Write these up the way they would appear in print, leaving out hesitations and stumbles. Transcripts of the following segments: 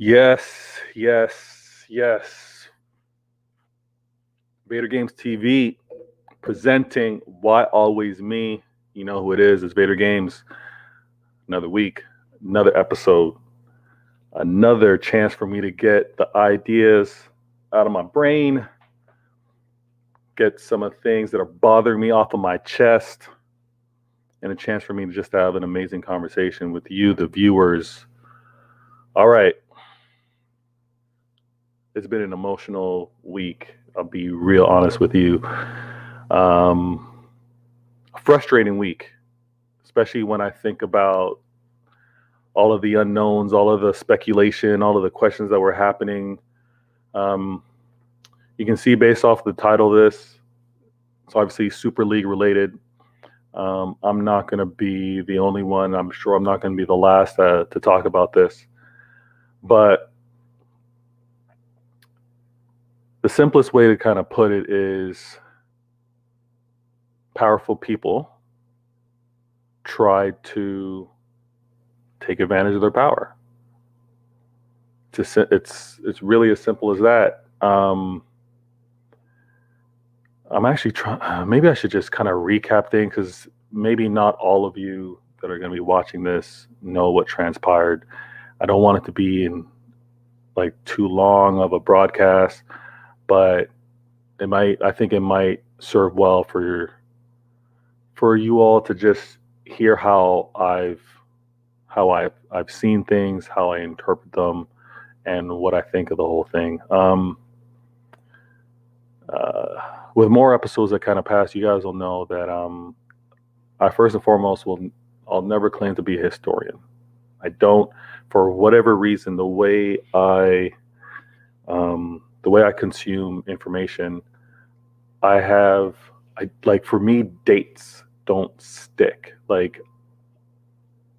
Yes, yes, yes. VatorgamesTV presenting Why Always Me. You know who it is. It's Vader Games. Another week, another episode, another chance for me to get the ideas out of my brain, get some of the things that are bothering me off of my chest, and a chance for me to just have an amazing conversation with you, the viewers. All right. It's been an emotional week. I'll be real honest with you. A frustrating week, especially when I think about all of the unknowns, all of the speculation, all of the questions that were happening. Um, you can see based off the title of this, it's obviously Super League related. I'm not going to be the only one. I'm sure I'm not going to be the last to talk about this. But the simplest way to kind of put it is powerful people try to take advantage of their power. It's really as simple as that. I'm actually trying. Maybe I should just kind of recap things because maybe not all of you that are going to be watching this know what transpired. I don't want it to be in like too long of a broadcast, but it might. I think it might serve well for you all to just hear how I've seen things, how I interpret them, and what I think of the whole thing. With more episodes that kind of pass, you guys will know that I first and foremost I'll never claim to be a historian. I don't, for whatever reason, the way I consume information, like for me, dates don't stick. Like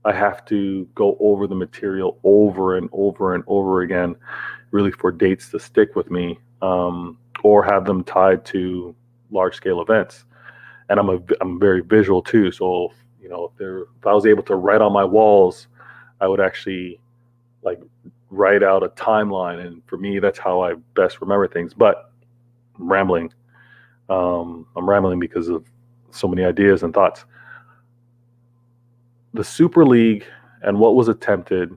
I have to go over the material over and over and over again, really for dates to stick with me, or have them tied to large scale events. And I'm very visual too. So if I was able to write on my walls, I would actually like write out a timeline. And for me, that's how I best remember things. But I'm rambling. I'm rambling because of so many ideas and thoughts. The Super League and what was attempted,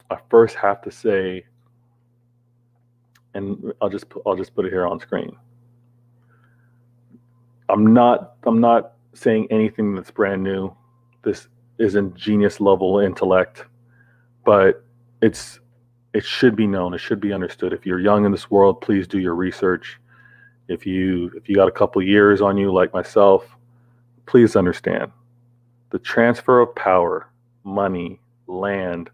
I first have to say, and I'll just put it here on screen. I'm not saying anything that's brand new. This isn't genius level intellect, but it should be known. It should be understood. If you're young in this world, please do your research. If you got a couple years on you like myself, please understand the transfer of power, money, land.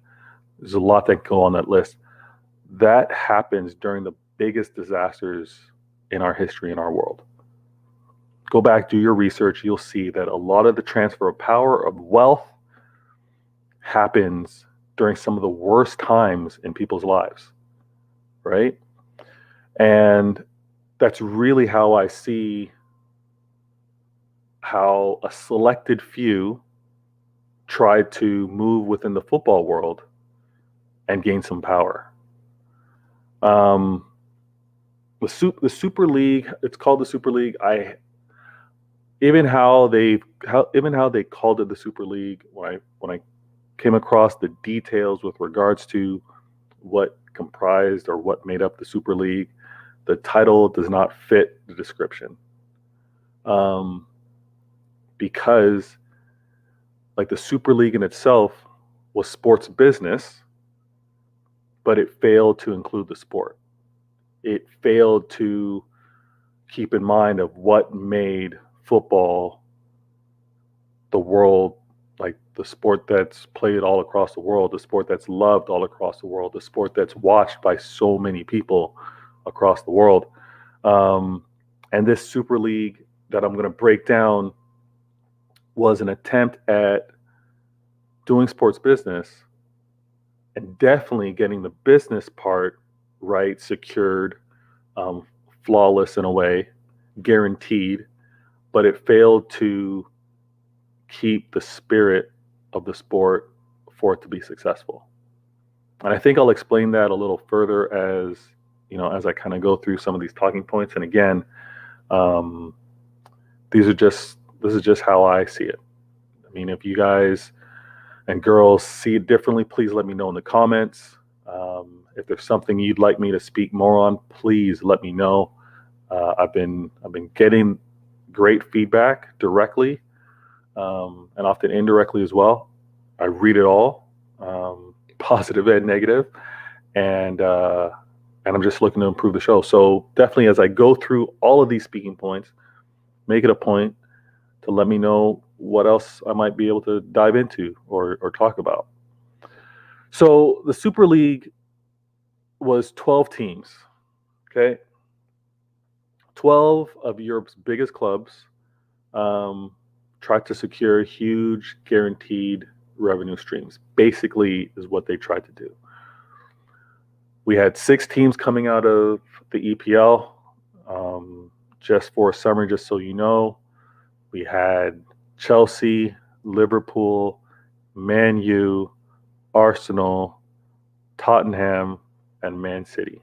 There's a lot that go on that list. That happens during the biggest disasters in our history in our world. Go back, do your research. You'll see that a lot of the transfer of power, of wealth, happens during some of the worst times in people's lives, right? And that's really how I see how a selected few tried to move within the football world and gain some power. The Super League, it's called the Super League. Even how they called it the Super League, when I came across the details with regards to what comprised or what made up the Super League, the title does not fit the description. Because like the Super League in itself was sports business, but it failed to include the sport. It failed to keep in mind of what made football the world, like the sport that's played all across the world, the sport that's loved all across the world, the sport that's watched by so many people across the world. And this Super League that I'm going to break down was an attempt at doing sports business and definitely getting the business part right, secured, flawless in a way, guaranteed, but it failed to keep the spirit of the sport for it to be successful. And I think I'll explain that a little further as as I kind of go through some of these talking points. And again, um, this is just how I see it. I mean, if you guys and girls see it differently, please let me know in the comments. If there's something you'd like me to speak more on, please let me know. I've been getting great feedback directly, and often indirectly as well. I read it all, positive and negative, and I'm just looking to improve the show. So definitely, as I go through all of these speaking points, make it a point to let me know what else I might be able to dive into or talk about. So the Super League was 12 teams, okay? 12 of Europe's biggest clubs tried to secure huge guaranteed revenue streams, basically, is what they tried to do. We had 6 teams coming out of the EPL. Just for a summary, just so you know, we had Chelsea, Liverpool, Man U, Arsenal, Tottenham, and Man City.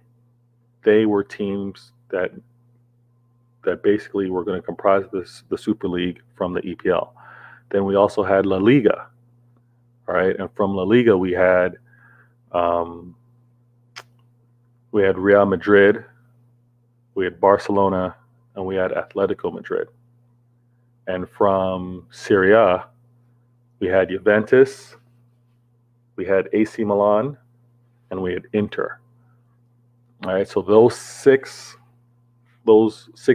They were teams that basically were going to comprise the Super League from the EPL. Then we also had La Liga, all right, and from La Liga we had Real Madrid, we had Barcelona, and we had Atletico Madrid. And from Serie, we had Juventus, we had AC Milan, and we had Inter. All right, so those six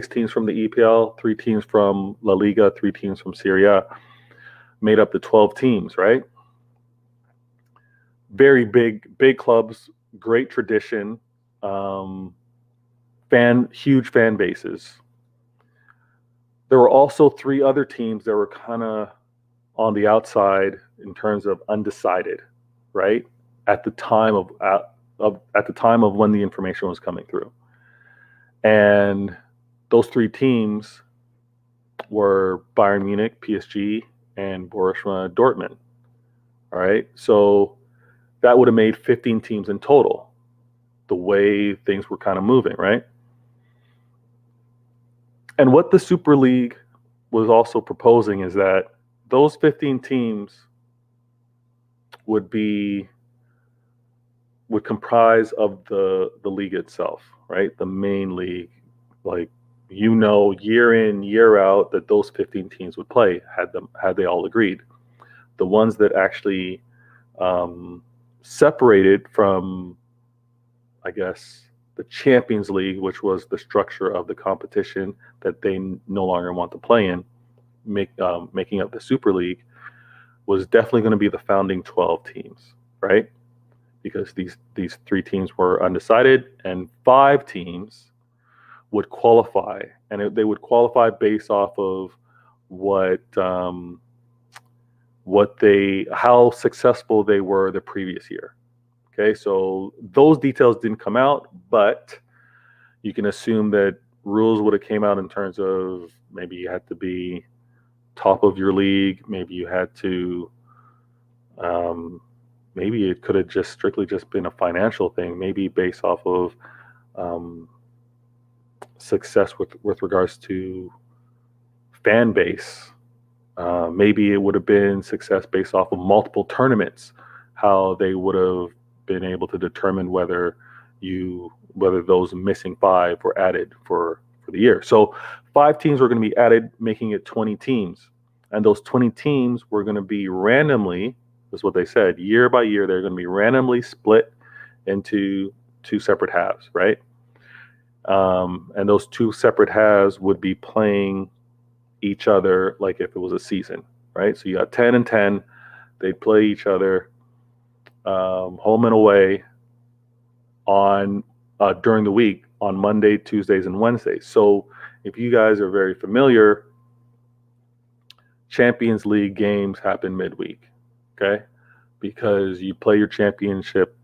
teams from the EPL, 3 teams from La Liga, 3 teams from Serie made up the 12 teams, right? Very big clubs, great tradition, huge fan bases. There were also 3 other teams that were kind of on the outside in terms of undecided, right? At the time of when the information was coming through. And those 3 teams were Bayern Munich, PSG, and Borussia Dortmund. All right. So that would have made 15 teams in total, the way things were kind of moving, right? And what the Super League was also proposing is that those 15 teams would comprise of the league itself, right? The main league, like, year in, year out, that those 15 teams would play had they all agreed. The ones that actually separated from, I guess, the Champions League, which was the structure of the competition that they no longer want to play in, making up the Super League, was definitely going to be the founding 12 teams, right? Because these 3 teams were undecided, and 5 teams would qualify, and they would qualify based off of how successful they were the previous year. Okay, so those details didn't come out, but you can assume that rules would have came out in terms of maybe you had to be top of your league, maybe you had to, maybe it could have just strictly been a financial thing, maybe based off of success with regards to fan base. Maybe it would have been success based off of multiple tournaments, how they would have been able to determine whether those missing 5 were added for the year. So 5 teams were going to be added, making it 20 teams. And those 20 teams were going to be randomly, that's what they said, year by year, they're going to be randomly split into 2 separate halves, right? And those 2 separate halves would be playing each other like if it was a season, right? So you got 10 and 10, they'd play each other home and away on during the week on Monday, Tuesdays, and Wednesdays. So if you guys are very familiar, Champions League games happen midweek, okay? Because you play your championship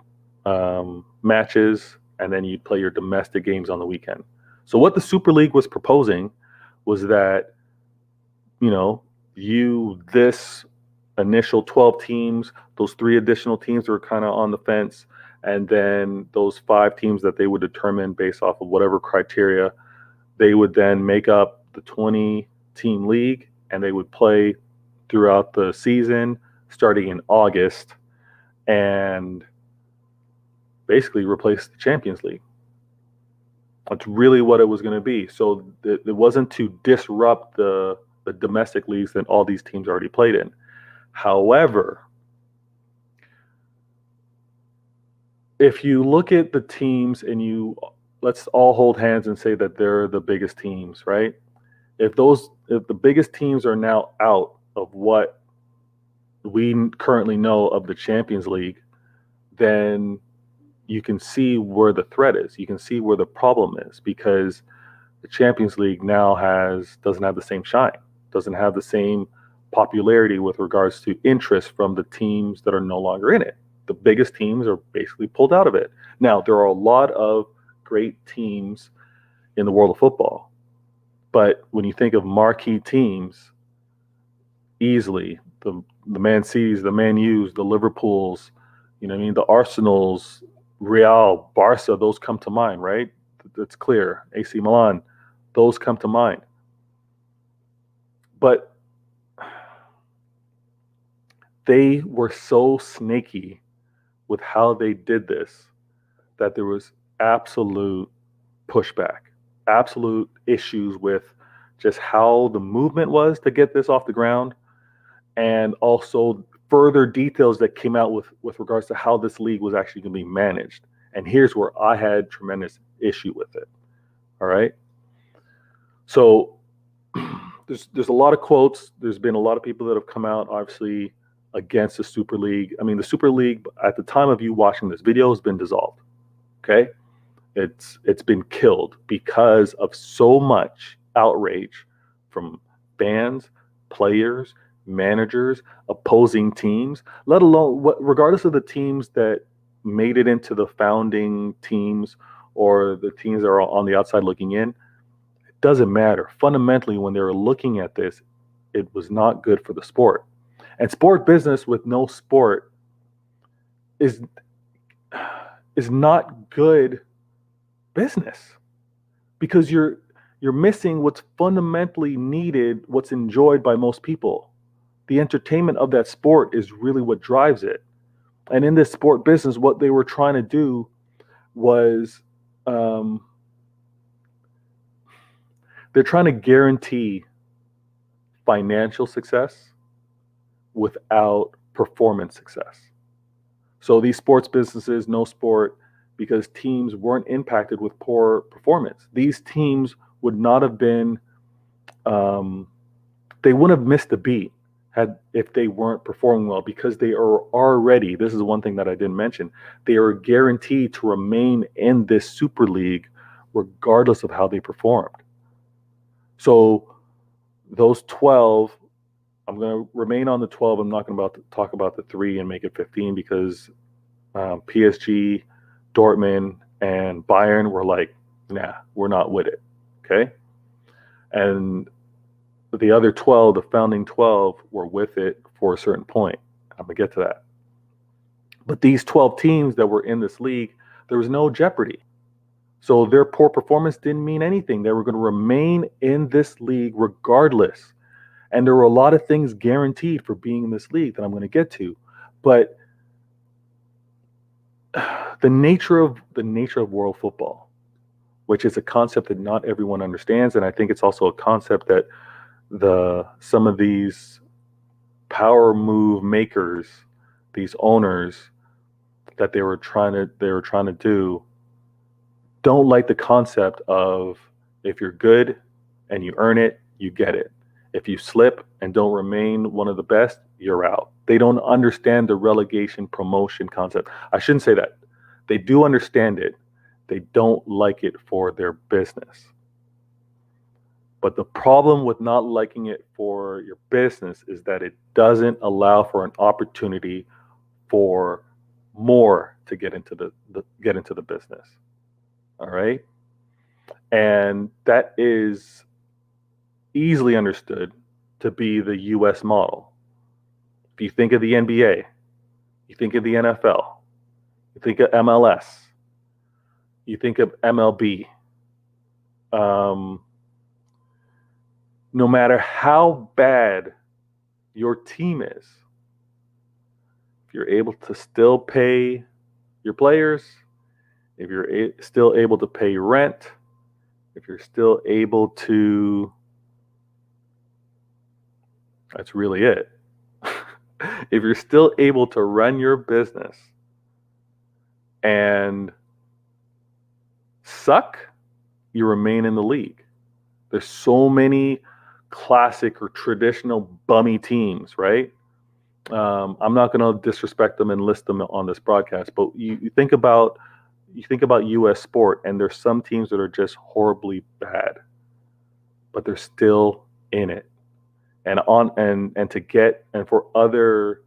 matches, and then you play your domestic games on the weekend. So what the Super League was proposing was that, this initial 12 teams, those 3 additional teams were kind of on the fence, And then those 5 teams that they would determine based off of whatever criteria, they would then make up the 20-team league, and they would play throughout the season starting in August and basically replace the Champions League. That's really what it was going to be. So it wasn't to disrupt the domestic leagues that all these teams already played in. However, if you look at the teams and let's all hold hands and say that they're the biggest teams, right? If the biggest teams are now out of what we currently know of the Champions League, then you can see where the threat is. You can see where the problem is, because the Champions League now doesn't have the same shine, doesn't have the same popularity with regards to interest from the teams that are no longer in it. The biggest teams are basically pulled out of it. Now, there are a lot of great teams in the world of football, but when you think of marquee teams, easily the Man Cities, the Man U's, the Liverpools, the Arsenals, Real, Barca, those come to mind, right? That's clear. AC Milan, those come to mind. But they were so snaky with how they did this that there was absolute pushback, absolute issues with just how the movement was to get this off the ground, and also further details that came out with regards to how this league was actually going to be managed. And here's where I had tremendous issue with it. All right. So there's a lot of quotes. There's been a lot of people that have come out, obviously, against the Super League. I mean, the Super League, at the time of you watching this video, has been dissolved. Okay. It's been killed because of so much outrage from fans, players, managers, opposing teams, let alone regardless of the teams that made it into the founding teams or the teams that are on the outside looking in. It doesn't matter. Fundamentally, when they were looking at this, it was not good for the sport. And sport business with no sport is not good business, because you're missing what's fundamentally needed, what's enjoyed by most people. The entertainment of that sport is really what drives it. And in this sport business, what they were trying to do was they're trying to guarantee financial success without performance success. So these sports businesses, no sport, because teams weren't impacted with poor performance. These teams would not have been, they wouldn't have missed a beat if they weren't performing well, because they are already, this is one thing that I didn't mention, they are guaranteed to remain in this Super League regardless of how they performed. So those 12, I'm going to remain on the 12. I'm not going to talk about the 3 and make it 15, because PSG, Dortmund, and Bayern were like, nah, we're not with it. Okay. And the other 12, the founding 12, were with it for a certain point. I'm going to get to that. But these 12 teams that were in this league, there was no jeopardy. So their poor performance didn't mean anything. They were going to remain in this league regardless. And there were a lot of things guaranteed for being in this league that I'm going to get to. But the nature of world football, which is a concept that not everyone understands, and I think it's also a concept that some of these power move makers, these owners, that they were trying to do, don't like the concept of, if you're good and you earn it, you get it. If you slip and don't remain one of the best, you're out. They don't understand the relegation promotion concept. I shouldn't say that. They do understand it. They don't like it for their business. But the problem with not liking it for your business is that it doesn't allow for an opportunity for more to get into the business. All right? And that is easily understood to be the US model. If you think of the NBA, you think of the NFL, You think of MLS. You think of MLB. No matter how bad your team is, if you're able to still pay your players, if you're still able to pay rent, if you're still able to, that's really it. If you're still able to run your business and suck, you remain in the league. There's so many classic or traditional bummy teams, right? I'm not going to disrespect them and list them on this broadcast, but you think about U.S. sport, and there's some teams that are just horribly bad, but they're still in it. And for other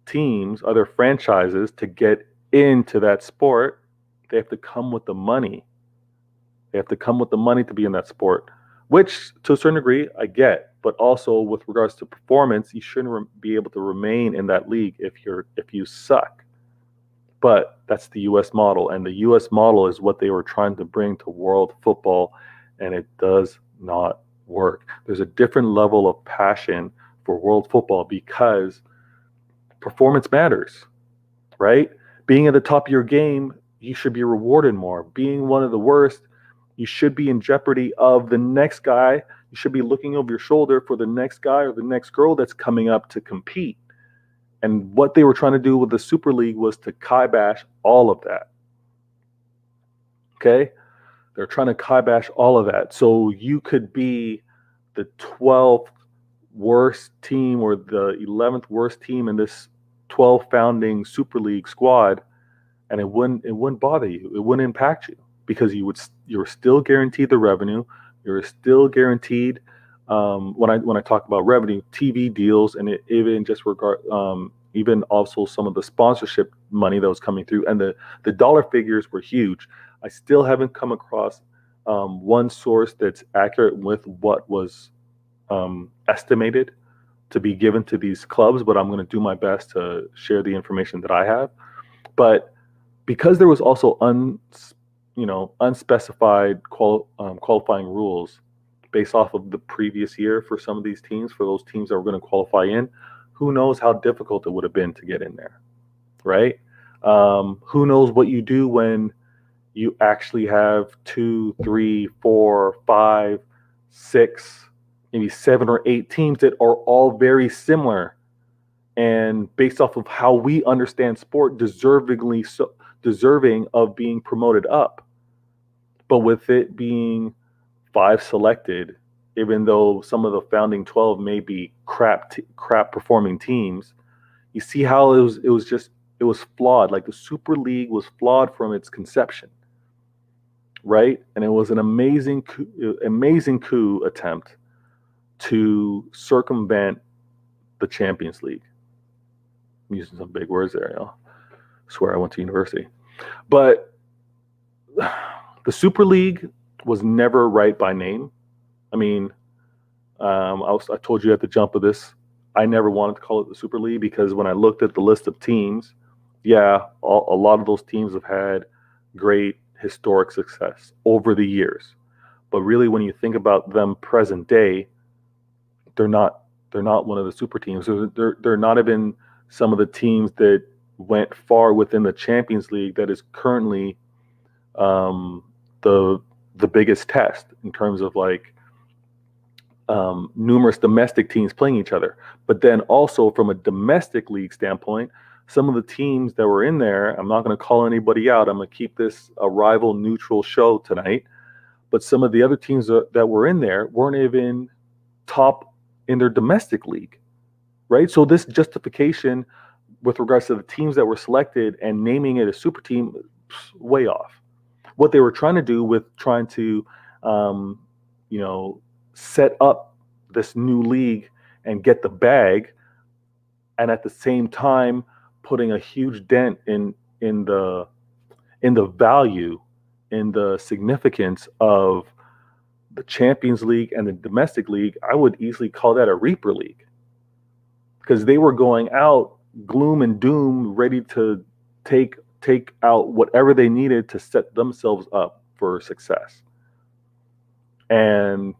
teams, other franchises to get into that sport, they have to come with the money. They have to come with the money to be in that sport, which to a certain degree I get. But also with regards to performance, you shouldn't be able to remain in that league if you suck. But that's the U.S. model, and the U.S. model is what they were trying to bring to world football, and it does not work. There's a different level of passion for world football because performance matters, right? Being at the top of your game, you should be rewarded more. Being one of the worst, you should be in jeopardy of the next guy. You should be looking over your shoulder for the next guy or the next girl that's coming up to compete. And what they were trying to do with the Super League was to kibosh all of that. Okay? They're trying to kibosh all of that. So you could be the 12th worst team or the 11th worst team in this 12 founding Super League squad, and it wouldn't bother you. It wouldn't impact you because you're still guaranteed the revenue. You're still guaranteed when I talk about revenue, TV deals, and even also some of the sponsorship money that was coming through, and the dollar figures were huge. I still haven't come across one source that's accurate with what was estimated to be given to these clubs, but I'm going to do my best to share the information that I have. But because there was also unspecified qualifying rules based off of the previous year for some of these teams, for those teams that were going to qualify in, who knows how difficult it would have been to get in there, right? Who knows what you do when you actually have 2, 3, 4, 5, 6, maybe 7 or 8 teams that are all very similar, and based off of how we understand sport, deserving of being promoted up. But with it being 5 selected, even though some of the founding 12 may be crap performing teams, you see how it was flawed. Like the Super League was flawed from its conception, right? And it was an amazing coup attempt to circumvent the Champions League. I'm using some big words there, I swear I went to university. But the Super League was never right by name. I mean, I told you at the jump of this, I never wanted to call it the Super League because when I looked at the list of teams, a lot of those teams have had great historic success over the years. But really, when you think about them present day, they're not one of the super teams. They're not even some of the teams that went far within the Champions League that is currently the biggest test in terms of like numerous domestic teams playing each other. But then also from a domestic league standpoint, some of the teams that were in there, I'm not going to call anybody out. I'm going to keep this a rival neutral show tonight. But some of the other teams that were in there weren't even top in their domestic league, right? So this justification with regards to the teams that were selected and naming it a super team, way off. What they were trying to do with trying to, set up this new league and get the bag, and at the same time putting a huge dent in the value, in the significance of the Champions League and the domestic league. I would easily call that a Reaper League because they were going out gloom and doom, ready to take take out whatever they needed to set themselves up for success. And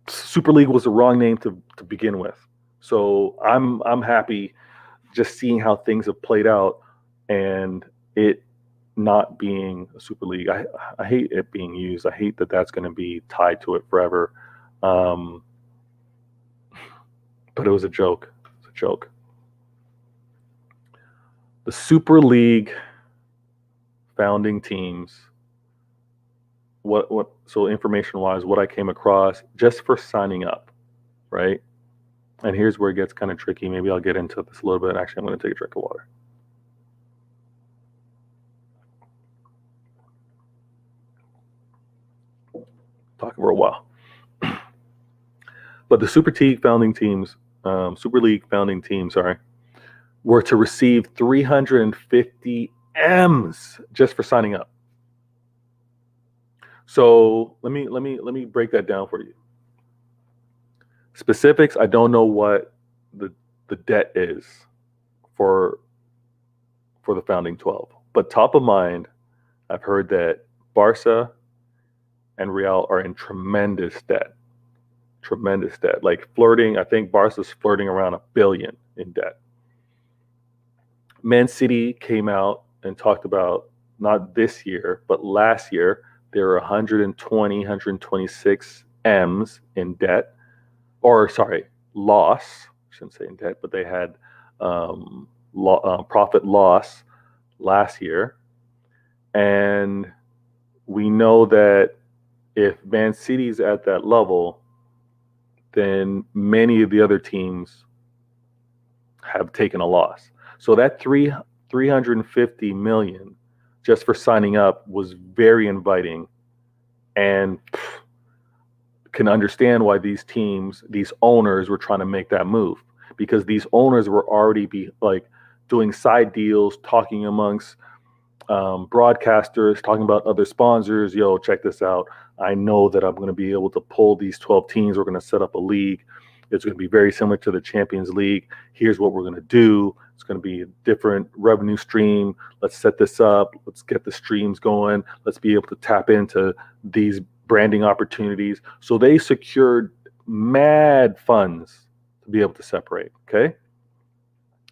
Super League was the wrong name to begin with. So I'm happy just seeing how things have played out and it not being a Super League. I hate it being used. I hate that that's going to be tied to it forever. But it was a joke. It's a joke. The Super League founding teams, so information wise, what I came across just for signing up, right? And here's where it gets kind of tricky. Maybe I'll get into this a little bit. Actually, I'm going to take a drink of water. Talking for a while. But the Super League founding teams, were to receive 350 M's just for signing up. So let me break that down for you. Specifics, I don't know what the debt is for the founding 12. But top of mind, I've heard that Barca and Real are in tremendous debt. Tremendous debt. Like flirting, I think Barca's flirting around $1 billion in debt. Man City came out and talked about, not this year, but last year, there were 126 M's in debt. Or sorry, loss. I shouldn't say in debt, but they had profit loss last year. And we know that if Man City's at that level, then many of the other teams have taken a loss. So that 350 million just for signing up was very inviting, and can understand why these owners were trying to make that move, because these owners were already doing side deals, talking amongst broadcasters, talking about other sponsors. Yo, check this out. I know that I'm going to be able to pull these 12 teams. We're going to set up a league. It's going to be very similar to the Champions League. Here's what we're going to do. It's going to be a different revenue stream. Let's set this up. Let's get the streams going. Let's be able to tap into these branding opportunities. So they secured mad funds to be able to separate. Okay.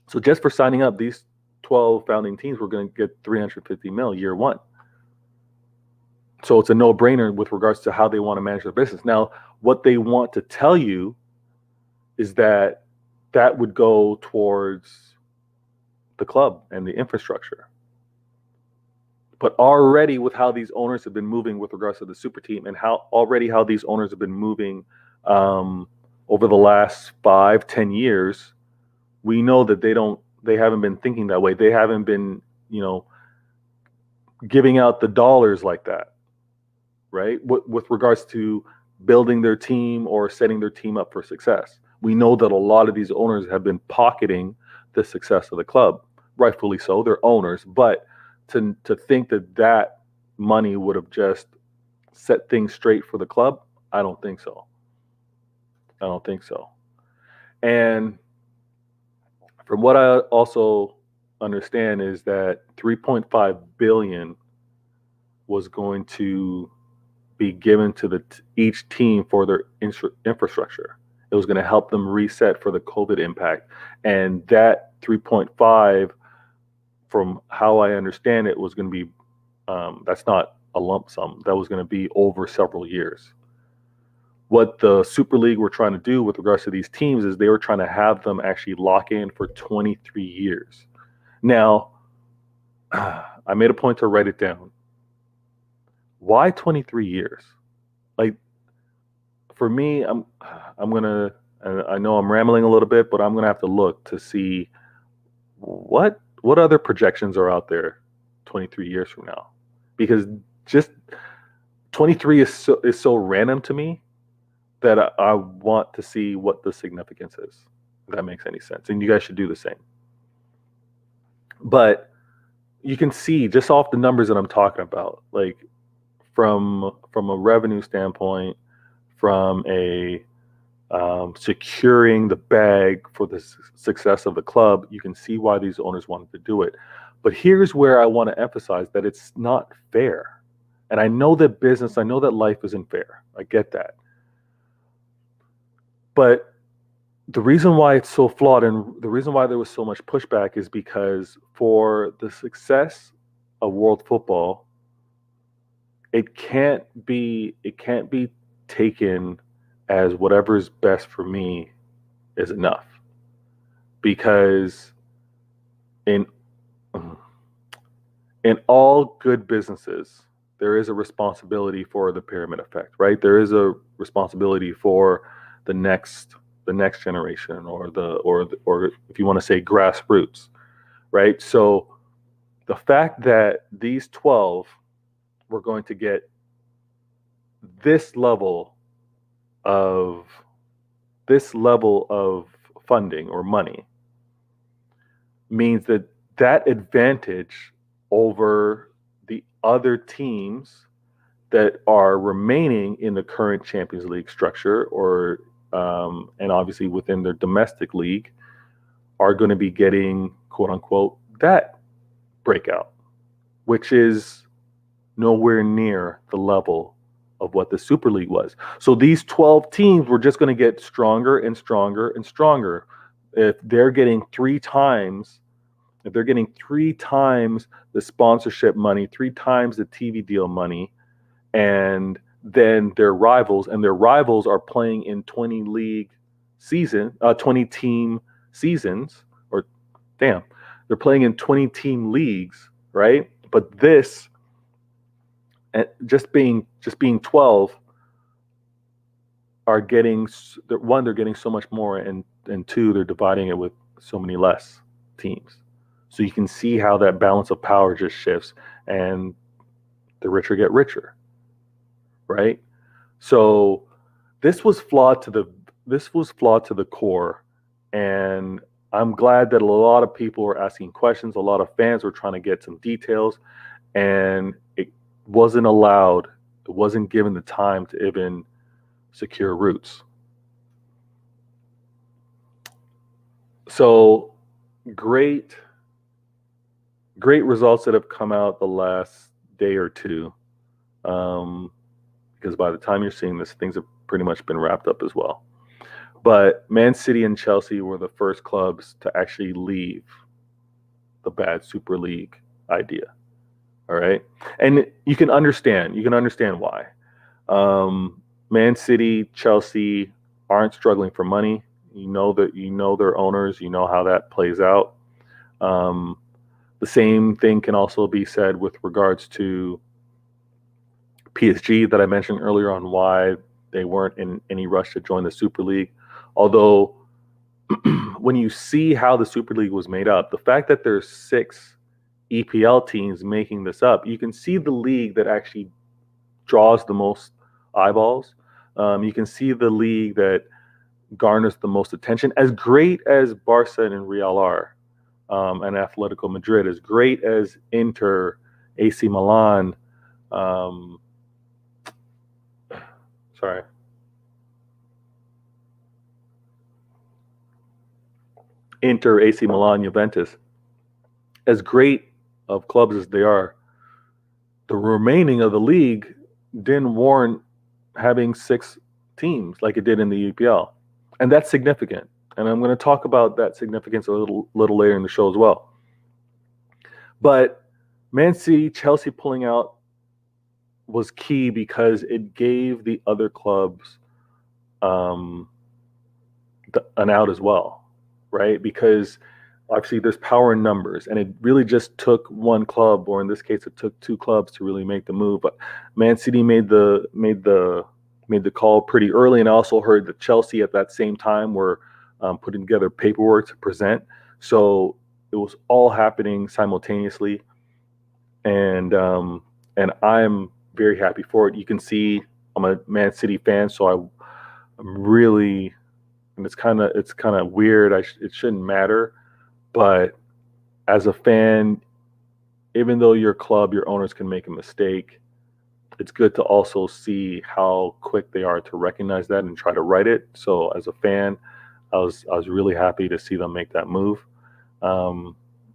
So just for signing up, these 12 founding teams were going to get 350 mil year one. So it's a no-brainer with regards to how they want to manage their business. Now, what they want to tell you is that would go towards the club and the infrastructure. But already with how these owners have been moving with regards to the super team, and how these owners have been moving over the last 5-10 years, we know that they haven't been thinking that way. They haven't been, giving out the dollars like that, right? With regards to building their team or setting their team up for success. We know that a lot of these owners have been pocketing the success of the club, rightfully so. They're owners, but to think that money would have just set things straight for the club, I don't think so. And from what I also understand is that 3.5 billion was going to be given to each team for their infrastructure. It was going to help them reset for the COVID impact. And that 3.5, from how I understand it, was going to be, that's not a lump sum. That was going to be over several years. What the Super League were trying to do with regards to these teams is they were trying to have them actually lock in for 23 years. Now, I made a point to write it down. Why 23 years? Like, for me, I'm gonna, I know I'm rambling a little bit, but I'm gonna have to look to see what other projections are out there 23 years from now, because just 23 is so random to me that I want to see what the significance is, if that makes any sense. And you guys should do the same. But you can see just off the numbers that I'm talking about, like from a revenue standpoint, from a securing the bag for the success of the club, you can see why these owners wanted to do it. But here's where I want to emphasize that it's not fair. And I know that business, I know that life isn't fair. I get that. But the reason why it's so flawed and the reason why there was so much pushback is because for the success of world football, it can't be taken as whatever is best for me is enough. Because in all good businesses, there is a responsibility for the pyramid effect, right? There is a responsibility for the next generation, or if you want to say grassroots, right? So the fact that these 12 were going to get this level of funding or money means that advantage over the other teams that are remaining in the current Champions League structure, or and obviously within their domestic league, are going to be getting, quote unquote, that breakout, which is nowhere near the level of what the Super League was. So these 12 teams were just going to get stronger and stronger and stronger. If they're getting three times the sponsorship money, three times the TV deal money, and then their rivals are playing in 20 team seasons, or they're playing in 20 team leagues, right? But this, just being 12, are getting, one, they're getting so much more, and two, they're dividing it with so many less teams. So you can see how that balance of power just shifts, and the richer get richer, right? So this was flawed to the core, and I'm glad that a lot of people were asking questions. A lot of fans were trying to get some details, and it wasn't allowed. It wasn't given the time to even secure roots. So great results that have come out the last day or two, because by the time you're seeing this, things have pretty much been wrapped up as well. But Man City and Chelsea were the first clubs to actually leave the bad Super League idea. All right, and you can understand why. Man City, Chelsea aren't struggling for money. You know their owners. You know how that plays out. The same thing can also be said with regards to PSG that I mentioned earlier on why they weren't in any rush to join the Super League. Although when you see how the Super League was made up, the fact that there's 6 EPL teams making this up, you can see the league that actually draws the most eyeballs. You can see the league that garners the most attention. As great as Barca and Real are, and Atletico Madrid, as great as Inter, AC Milan, Inter, AC Milan, Juventus, as great of clubs as they are, the remaining of the league didn't warrant having 6 teams like it did in the EPL. And that's significant. And I'm going to talk about that significance a little later in the show as well. But Man City, Chelsea pulling out was key because it gave the other clubs an out as well, right? Because obviously there's power in numbers, and it really just took one club, or in this case, it took 2 clubs to really make the move. But Man City made the call pretty early, and I also heard that Chelsea at that same time were putting together paperwork to present. So it was all happening simultaneously, and I'm very happy for it. You can see I'm a Man City fan, so I'm really, and it's kind of weird. It shouldn't matter, but as a fan, even though your club, your owners can make a mistake, it's good to also see how quick they are to recognize that and try to right it. So as a fan, I was really happy to see them make that move.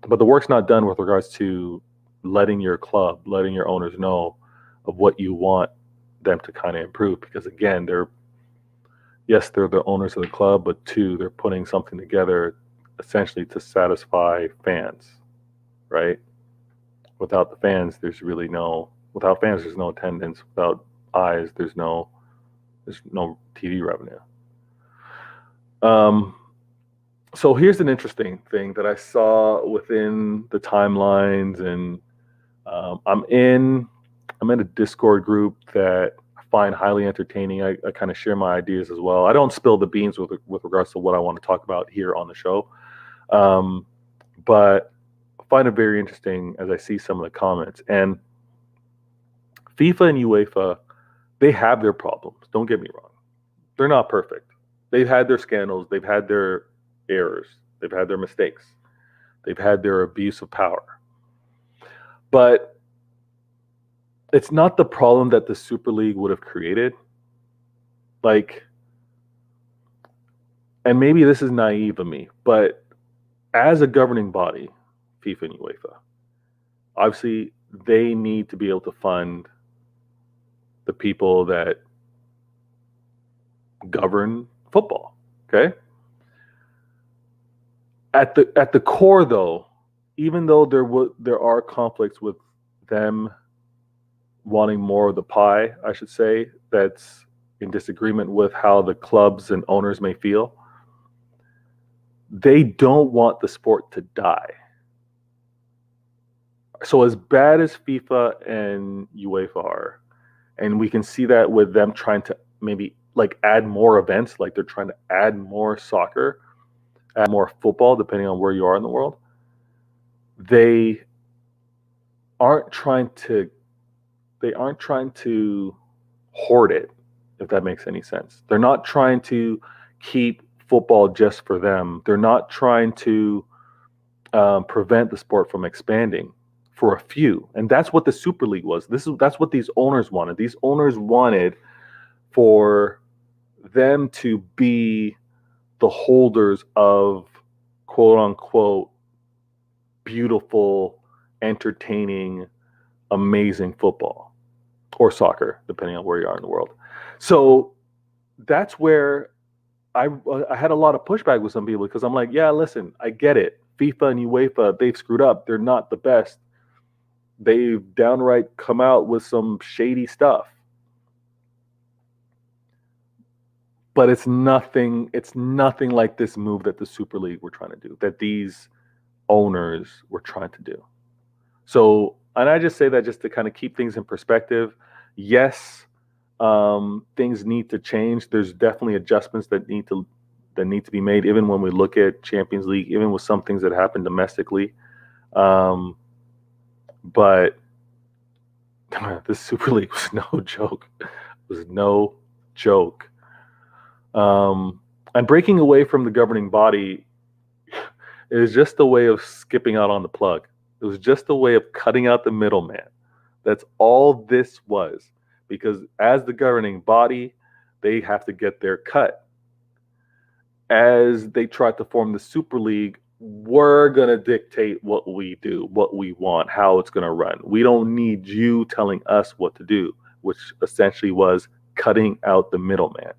But the work's not done with regards to letting your club, letting your owners know of what you want them to kind of improve. Because again, they're the owners of the club, but two, they're putting something together essentially to satisfy fans, right? Without fans, there's no attendance. Without eyes, there's no TV revenue. So here's an interesting thing that I saw within the timelines, and I'm in a Discord group that I find highly entertaining. I kind of share my ideas as well. I don't spill the beans with regards to what I want to talk about here on the show, but I find it very interesting as I see some of the comments. And FIFA and UEFA, they have their problems. Don't get me wrong. They're not perfect. They've had their scandals. They've had their errors. They've had their mistakes. They've had their abuse of power. But it's not the problem that the Super League would have created. Like, and maybe this is naive of me, but as a governing body, FIFA and UEFA, obviously they need to be able to fund the people that govern football. Okay. At the core, though, even though there are conflicts with them wanting more of the pie, I should say, that's in disagreement with how the clubs and owners may feel, they don't want the sport to die. So as bad as FIFA and UEFA are, and we can see that with them trying to maybe like add more events, like they're trying to add more soccer, add more football, depending on where you are in the world, they aren't trying to hoard it, if that makes any sense. They're not trying to keep football just for them. They're not trying to prevent the sport from expanding for a few. And that's what the Super League was. That's what these owners wanted. These owners wanted for them to be the holders of quote unquote beautiful, entertaining, amazing football or soccer, depending on where you are in the world. So that's where I had a lot of pushback with some people, because I'm like, yeah, listen, I get it. FIFA and UEFA, they've screwed up. They're not the best. They've downright come out with some shady stuff. But it's nothing like this move that the Super League were trying to do, that these owners were trying to do. So, and I just say that just to kind of keep things in perspective. Yes, things need to change. There's definitely adjustments that need to be made, even when we look at Champions League, even with some things that happen domestically. But this Super League was no joke. It was no joke. And breaking away from the governing body is just a way of skipping out on the plug. It was just a way of cutting out the middleman. That's all this was. Because as the governing body, they have to get their cut. As they tried to form the Super League, we're going to dictate what we do, what we want, how it's going to run. We don't need you telling us what to do, which essentially was cutting out the middleman.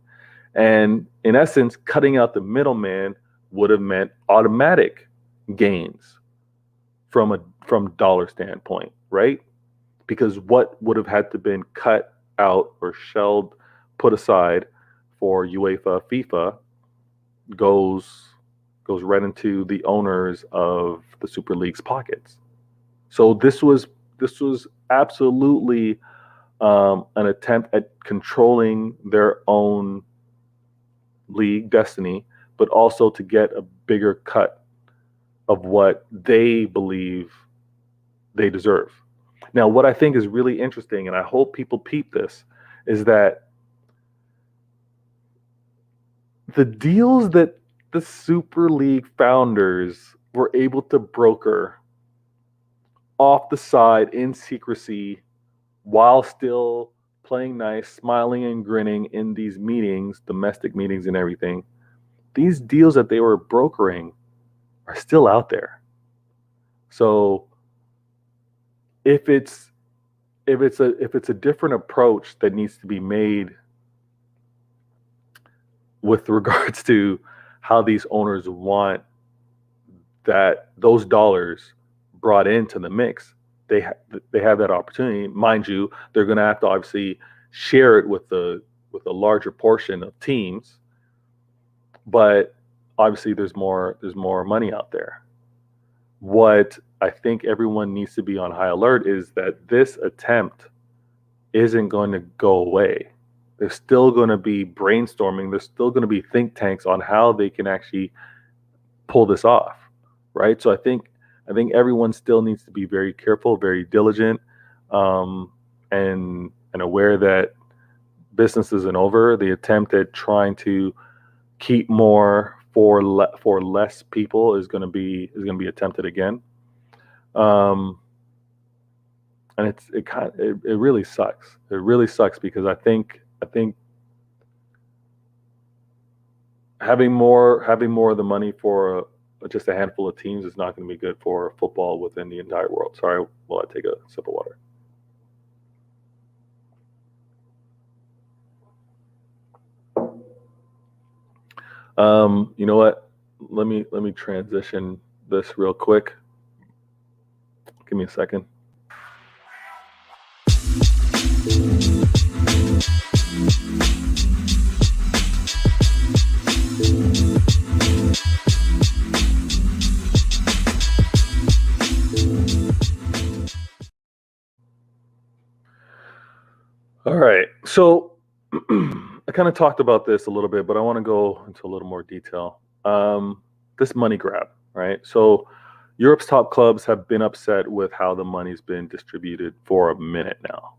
And in essence, cutting out the middleman would have meant automatic gains from dollar standpoint, right? Because what would have had to been cut out or shelled, put aside for UEFA, FIFA, goes right into the owners of the Super League's pockets. So this was absolutely an attempt at controlling their own league destiny, but also to get a bigger cut of what they believe they deserve. Now, what I think is really interesting, and I hope people peep this, is that the deals that the Super League founders were able to broker off the side in secrecy while still playing nice, smiling and grinning in these meetings, domestic meetings and everything, these deals that they were brokering are still out there. So if it's a different approach that needs to be made with regards to how these owners want that those dollars brought into the mix, they have that opportunity. Mind you, they're going to have to obviously share it with a larger portion of teams, but obviously there's more money out there. What I think everyone needs to be on high alert is that this attempt isn't going to go away. There's still going to be brainstorming. There's still going to be think tanks on how they can actually pull this off, right? So I think everyone still needs to be very careful, very diligent, and aware that business isn't over. The attempt at trying to keep more for less people is going to be attempted again, and it really sucks. It really sucks because I think having more of the money for just a handful of teams is not going to be good for football within the entire world. Sorry, while I take a sip of water. You know what? Let me transition this real quick. Give me a second. All right. So I kind of talked about this a little bit, but I want to go into a little more detail. This money grab, right? So Europe's top clubs have been upset with how the money's been distributed for a minute now.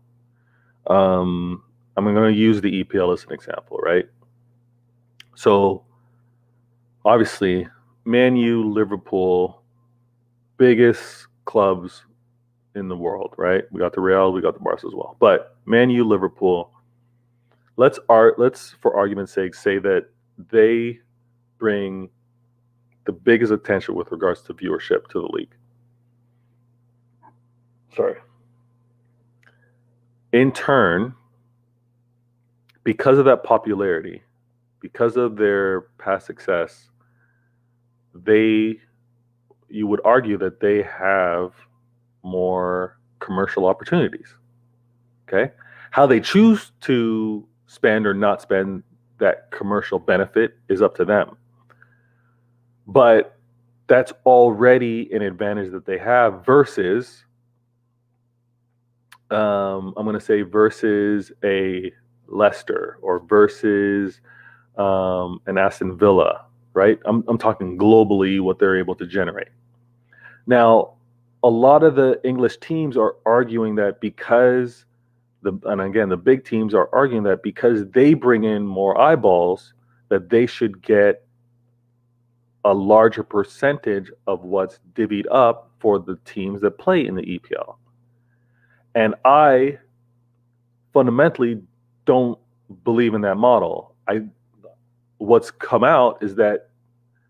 I'm going to use the EPL as an example, right? So obviously, Man U, Liverpool, biggest clubs in the world, right? We got the Real, we got the Barca as well. But Man U, Liverpool, let's for argument's sake say that they bring the biggest attention with regards to viewership to the league. Sorry. In turn, because of that popularity, because of their past success, you would argue that they have more commercial opportunities. Okay? How they choose to spend or not spend that commercial benefit is up to them. But that's already an advantage that they have versus, I'm going to say versus a Leicester or versus an Aston Villa, right? I'm talking globally what they're able to generate. Now, a lot of the English teams are arguing that because the big teams are arguing that because they bring in more eyeballs, that they should get a larger percentage of what's divvied up for the teams that play in the EPL. And I fundamentally don't believe in that model. What's come out is that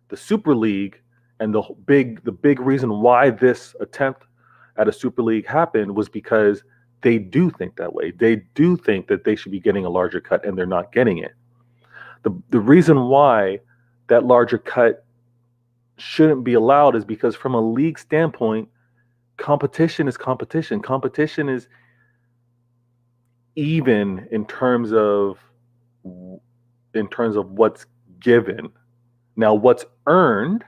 the Super League and the big reason why this attempt at a Super League happened was because they do think that way. They do think that they should be getting a larger cut and they're not getting it. The reason why that larger cut shouldn't be allowed is because from a league standpoint, competition is competition. Competition is even in terms of what's given. Now, what's earned,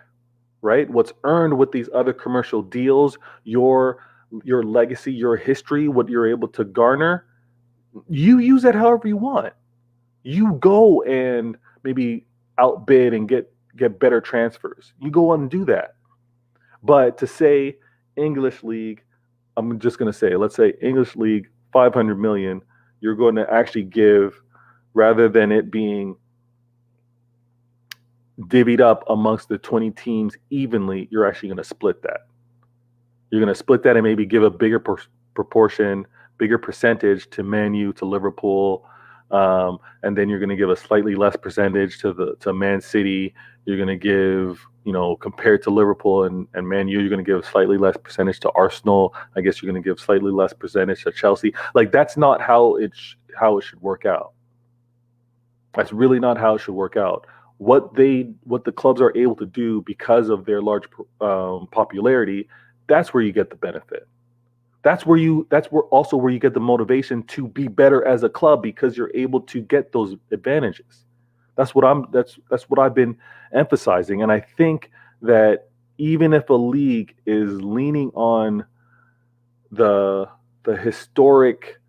right? What's earned with these other commercial deals, your legacy, your history, what you're able to garner, you use that however you want. You go and maybe outbid and get better transfers. You go on and do that. But to say English League, I'm just going to say, let's say English League, 500 million, you're going to actually give, rather than it being divvied up amongst the 20 teams evenly, you're actually going to split that. You're going to split that and maybe give a bigger proportion, bigger percentage to Man U, to Liverpool, And then you're going to give a slightly less percentage to Man City. You're going to give, compared to Liverpool and Man U, you're going to give slightly less percentage to Arsenal. I guess you're going to give slightly less percentage to Chelsea. Like, that's not how it should work out. That's really not how it should work out. What the clubs are able to do because of their large popularity, that's where you get the benefit. That's where you get the motivation to be better as a club, because you're able to get those advantages. That's what I've been emphasizing. And I think that even if a league is leaning on the historic,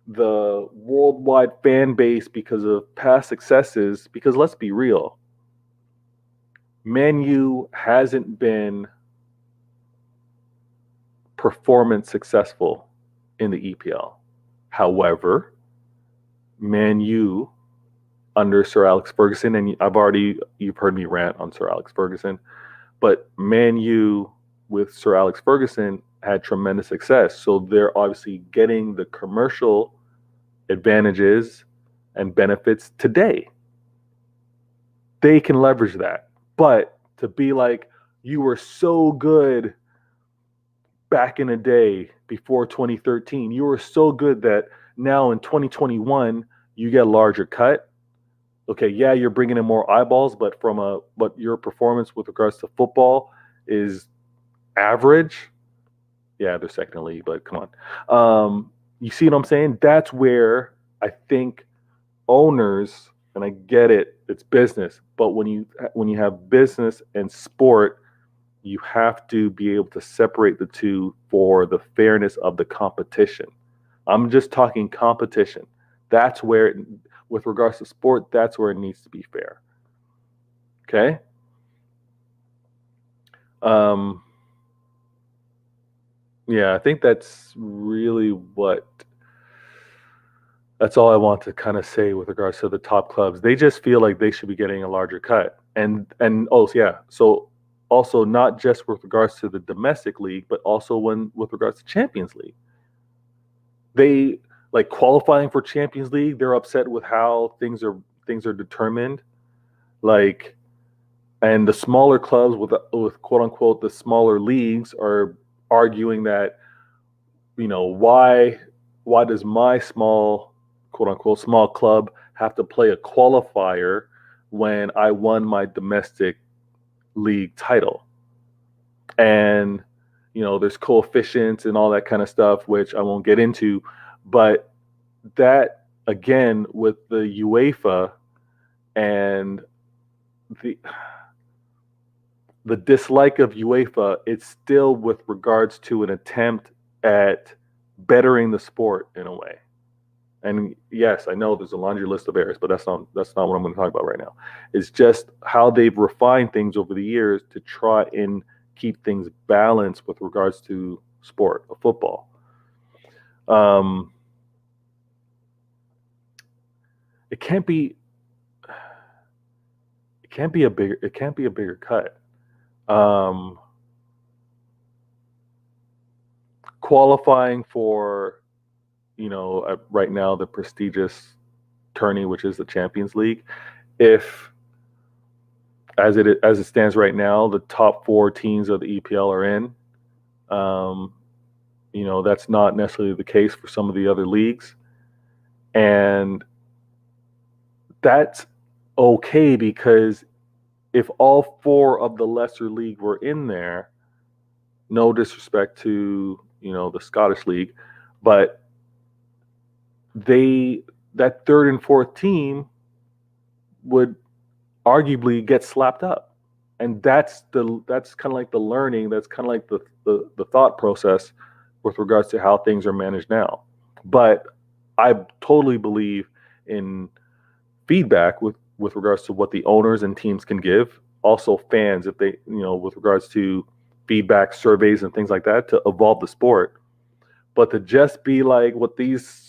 the worldwide fan base because of past successes, because let's be real, Man U hasn't been performance successful in the EPL. However, Man U under Sir Alex Ferguson, and you've heard me rant on Sir Alex Ferguson, but Man U with Sir Alex Ferguson had tremendous success. So they're obviously getting the commercial advantages and benefits today. They can leverage that. But to be like, you were so good back in the day before 2013, you were so good that now in 2021 you get a larger cut. Okay, yeah, you're bringing in more eyeballs, but your performance with regards to football is average. Yeah, they're second in the league, but come on. You see what I'm saying? That's where I think owners, and I get it, it's business, but when you have business and sport, you have to be able to separate the two for the fairness of the competition. I'm just talking competition. That's where, with regards to sport, that's where it needs to be fair. Okay? Yeah, I think that's all I want to kind of say with regards to the top clubs. They just feel like they should be getting a larger cut. And oh yeah, so also not just with regards to the domestic league, but also with regards to Champions League. They like qualifying for Champions League, they're upset with how things are determined. Like, and the smaller clubs with quote unquote the smaller leagues are arguing that, why does my small, quote unquote, small club have to play a qualifier when I won my domestic league title? And, there's coefficients and all that kind of stuff, which I won't get into. But that, again, with the UEFA and the dislike of UEFA, it's still with regards to an attempt at bettering the sport in a way. And yes, I know there's a laundry list of errors, but that's not what I'm going to talk about right now. It's just how they've refined things over the years to try and keep things balanced with regards to sport of football. It can't be a bigger cut. Qualifying for, right now the prestigious tourney, which is the Champions League, if as it stands right now, the top 4 teams of the EPL are in. That's not necessarily the case for some of the other leagues, and that's okay, because if all 4 of the lesser league were in there, no disrespect to the Scottish league, but that 3rd and 4th team would arguably get slapped up. And that's kind of like the learning, that's kind of like the thought process with regards to how things are managed now. But I totally believe in feedback with regards to what the owners and teams can give. Also fans, if they, with regards to feedback, surveys and things like that, to evolve the sport. But to just be like what these,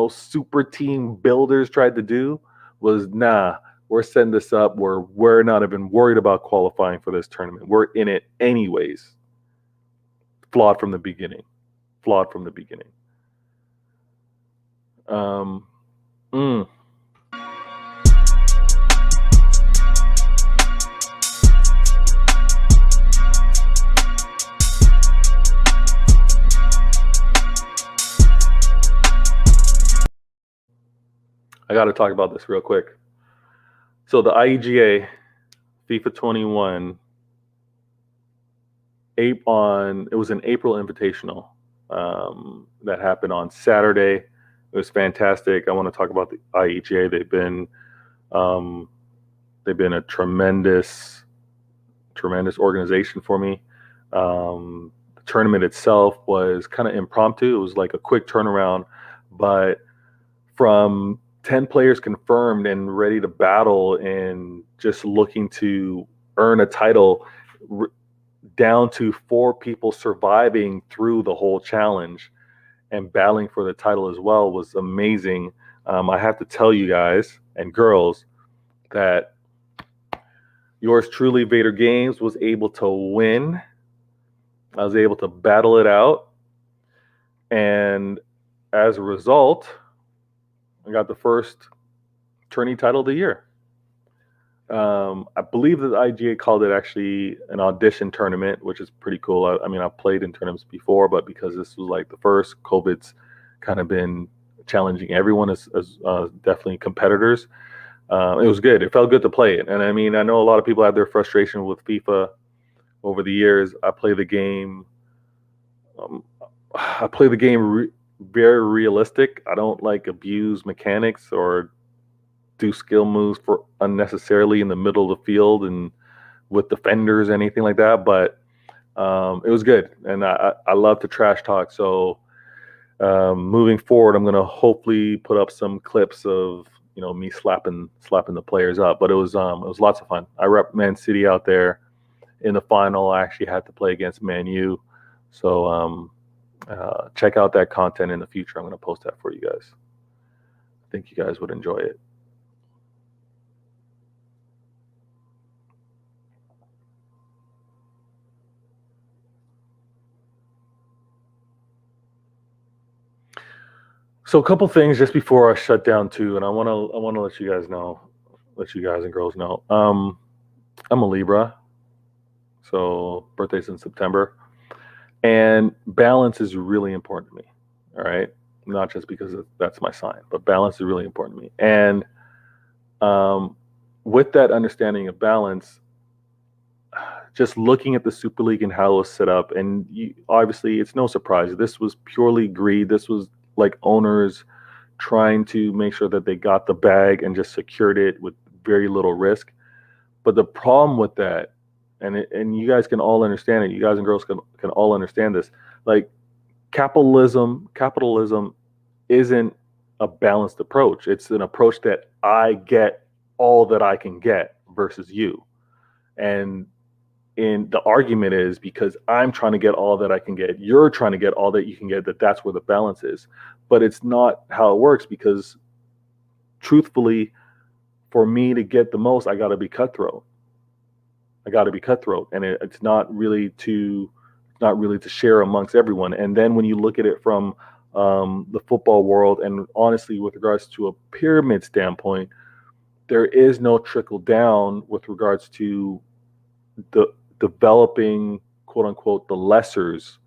super team builders tried to do was, nah, we're setting this up where we're not even worried about qualifying for this tournament. We're in it anyways. Flawed from the beginning. Mm. I got to talk about this real quick. So the IEGA FIFA 21 it was an April Invitational that happened on Saturday. It was fantastic. I want to talk about the IEGA. They've been a tremendous organization for me. The tournament itself was kind of impromptu. It was like a quick turnaround, but from 10 players confirmed and ready to battle and just looking to earn a title down to 4 people surviving through the whole challenge and battling for the title as well was amazing. I have to tell you guys and girls that yours truly, Vader Games, was able to win. I was able to battle it out. And as a result, I got the first tourney title of the year. I believe that the IGA called it actually an audition tournament, which is pretty cool. I mean, I've played in tournaments before, but because this was like the first, COVID's kind of been challenging everyone as definitely competitors. It was good. It felt good to play it. And I mean, I know a lot of people have their frustration with FIFA over the years. I play the game. Very realistic. I don't like abuse mechanics or do skill moves for unnecessarily in the middle of the field and with defenders, anything like that. But it was good, and I love to trash talk. So moving forward, I'm gonna hopefully put up some clips of me slapping the players up. But it was lots of fun. I rep Man City out there in the final. I actually had to play against Man U, so check out that content in the future. I'm gonna post that for you guys. I think you guys would enjoy it. So a couple things just before I shut down too, and I want to let you guys and girls know. I'm a Libra, so birthday's in September, and balance is really important to me. All right, not just because that's my sign, but balance is really important to me. And with that understanding of balance, just looking at the Super League and how it was set up, and obviously it's no surprise. This was purely greed. This was like owners trying to make sure that they got the bag and just secured it with very little risk. But the problem with that, and you guys can all understand it, you guys and girls can all understand this, like capitalism isn't a balanced approach. It's an approach that I get all that I can get versus you. And the argument is because I'm trying to get all that I can get, you're trying to get all that you can get, that's where the balance is. But it's not how it works, because truthfully, for me to get the most, I got to be cutthroat. And it's not really to share amongst everyone. And then when you look at it from the football world, and honestly, with regards to a pyramid standpoint, there is no trickle down with regards to the developing, quote unquote, the lessers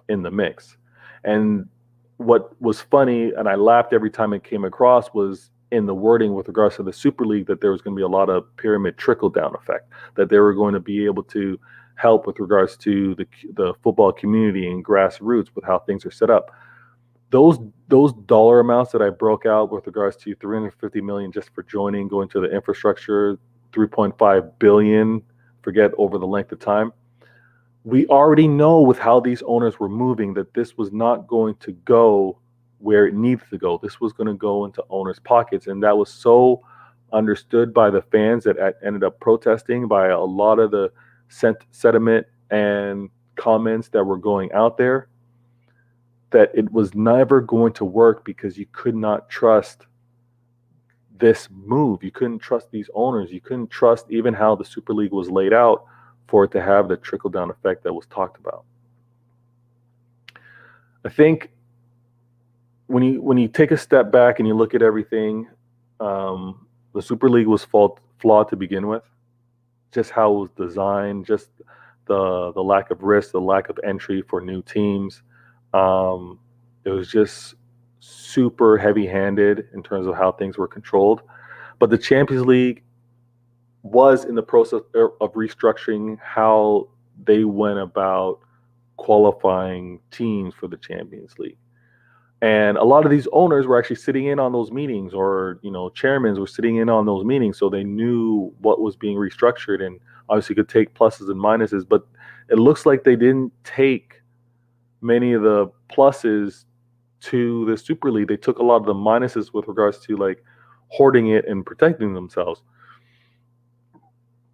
in the mix. And what was funny, and I laughed every time it came across, was in the wording with regards to the Super League, that there was going to be a lot of pyramid trickle down effect, that they were going to be able to help with regards to the football community and grassroots with how things are set up. Those dollar amounts that I broke out with regards to 350 million just for joining, going to the infrastructure, 3.5 billion, forget over the length of time. We already know with how these owners were moving that this was not going to go where it needed to go. This was going to go into owners' pockets, and that was so understood by the fans that ended up protesting, by a lot of the sentiment and comments that were going out there, that it was never going to work, because you could not trust this move. You couldn't trust these owners. You couldn't trust even how the Super League was laid out for it to have the trickle down effect that was talked about. I think when you take a step back and you look at everything, the Super League was flawed to begin with. Just how it was designed, just the lack of risk, the lack of entry for new teams. It was just super heavy-handed in terms of how things were controlled. But the Champions League was in the process of restructuring how they went about qualifying teams for the Champions League. And a lot of these owners were actually sitting in on those meetings, or chairmen were sitting in on those meetings, so they knew what was being restructured, and obviously could take pluses and minuses. But it looks like they didn't take many of the pluses to the Super League. They took a lot of the minuses with regards to like hoarding it and protecting themselves.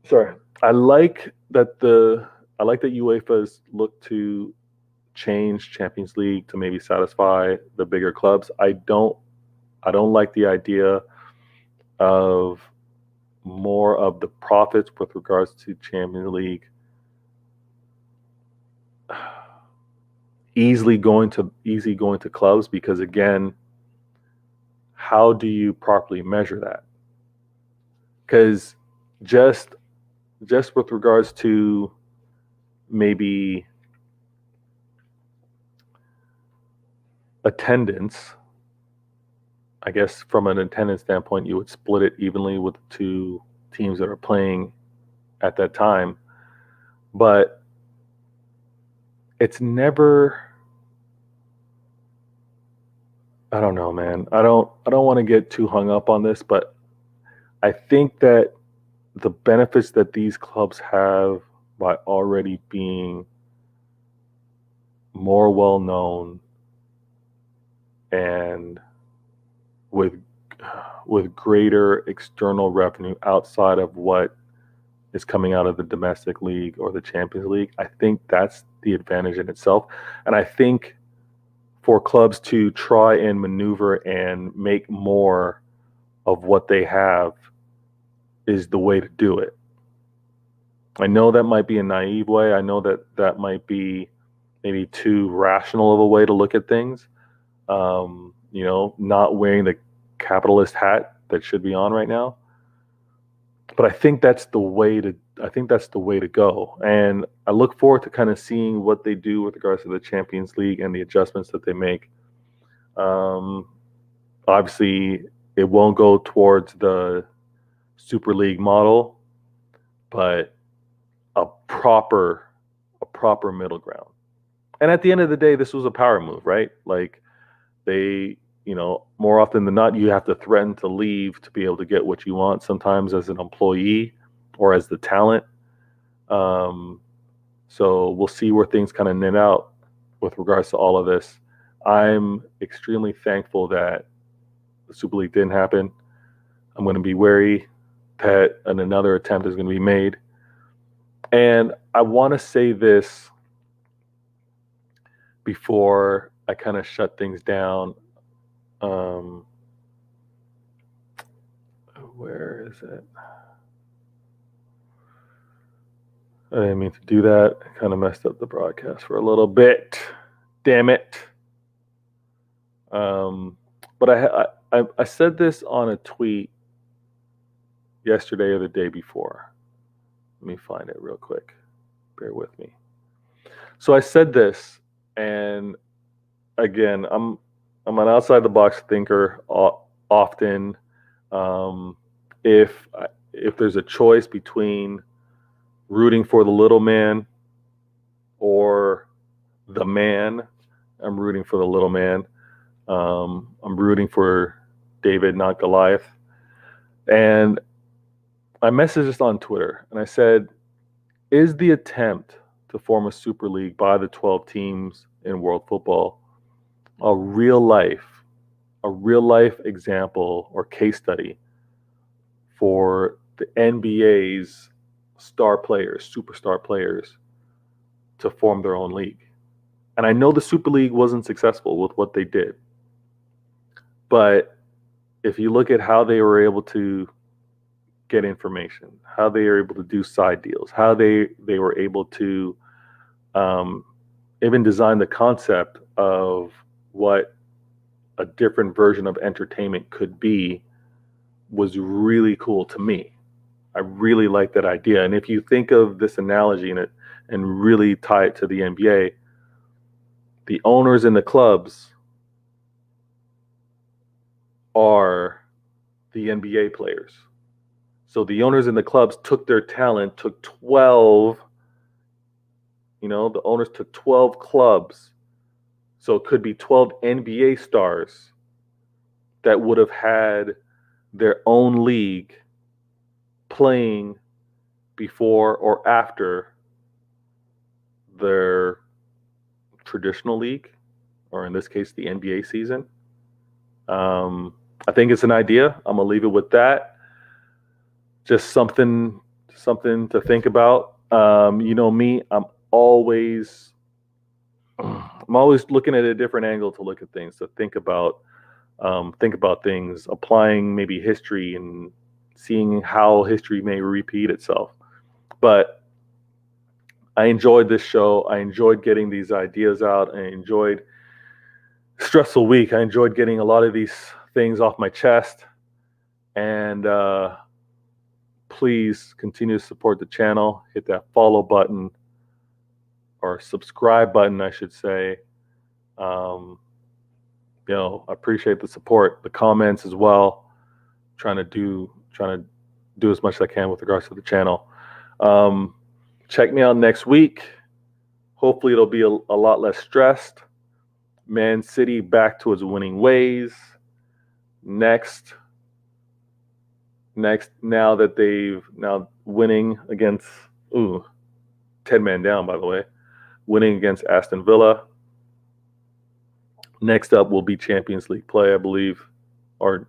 Sorry, I like that UEFA's looked to change Champions League to maybe satisfy the bigger clubs. I don't like the idea of more of the profits with regards to Champions League easy going to clubs, because again, how do you properly measure that? Because just with regards to maybe attendance, I guess from an attendance standpoint, you would split it evenly with the two teams that are playing at that time. But it's never, I don't know, man. I don't want to get too hung up on this, but I think that the benefits that these clubs have by already being more well known and with greater external revenue outside of what is coming out of the domestic league or the Champions League, I think that's the advantage in itself. And I think for clubs to try and maneuver and make more of what they have is the way to do it. I know that might be a naive way. I know that might be maybe too rational of a way to look at things. Not wearing the capitalist hat that should be on right now. But I think that's the way to go. And I look forward to kind of seeing what they do with regards to the Champions League and the adjustments that they make. Obviously, it won't go towards the Super League model, but a proper middle ground. And at the end of the day, this was a power move, right? Like they, more often than not, you have to threaten to leave to be able to get what you want, sometimes as an employee or as the talent. So we'll see where things kind of net out with regards to all of this. I'm extremely thankful that the Super League didn't happen. I'm going to be wary that another attempt is going to be made. And I want to say this before I kind of shut things down. Where is it? I didn't mean to do that. I kind of messed up the broadcast for a little bit. Damn it. But I said this on a tweet yesterday or the day before. Let me find it real quick. Bear with me. So I said this, and again, I'm an outside the box thinker often. If there's a choice between rooting for the little man or the man, I'm rooting for the little man. I'm rooting for David, not Goliath. And I messaged this on Twitter, and I said, is the attempt to form a Super League by the 12 teams in world football a real life example or case study for the NBA's star players, superstar players, to form their own league? And I know the Super League wasn't successful with what they did, but if you look at how they were able to get information, how they were able to do side deals, how they were able to even design the concept of what a different version of entertainment could be was really cool to me. I really like that idea. And if you think of this analogy and really tie it to the NBA, the owners in the clubs are the NBA players. So the owners in the clubs took their talent, took 12, the owners took 12 clubs. So it could be 12 NBA stars that would have had their own league playing before or after their traditional league, or in this case, the NBA season. I think it's an idea. I'm gonna leave it with that. Just something to think about. Me, I'm always looking at a different angle to look at things, to think about things, applying maybe history and seeing how history may repeat itself. But I enjoyed this show. I enjoyed getting these ideas out. I enjoyed stressful week. I enjoyed getting a lot of these things off my chest. And please continue to support the channel. Hit that follow button, or subscribe button, I should say. I appreciate the support, the comments as well. Trying to do as much as I can with regards to the channel. Check me out next week. Hopefully it'll be a lot less stressed. Man City back to its winning ways. Next, now that they've winning against 10 man down, by the way, winning against Aston Villa. Next up will be Champions League play, I believe. I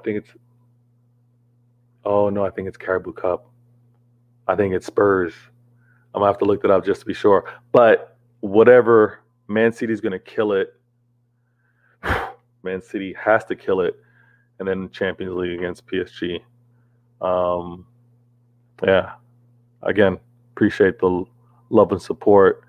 think it's Carabao Cup. I think it's Spurs. I'm gonna have to look that up just to be sure. But whatever, Man City's gonna kill it. Man City has to kill it, and then Champions League against PSG. Again, appreciate the love and support.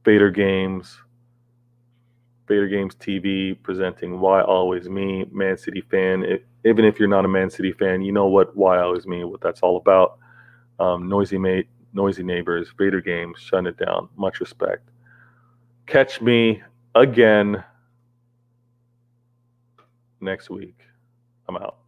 VatorgamesTV presenting Why Always Me, Man City fan. Even if you're not a Man City fan, you know what Why Always Me, what that's all about. Noisy neighbors, Vader Games, shutting it down. Much respect. Catch me again next week. I'm out.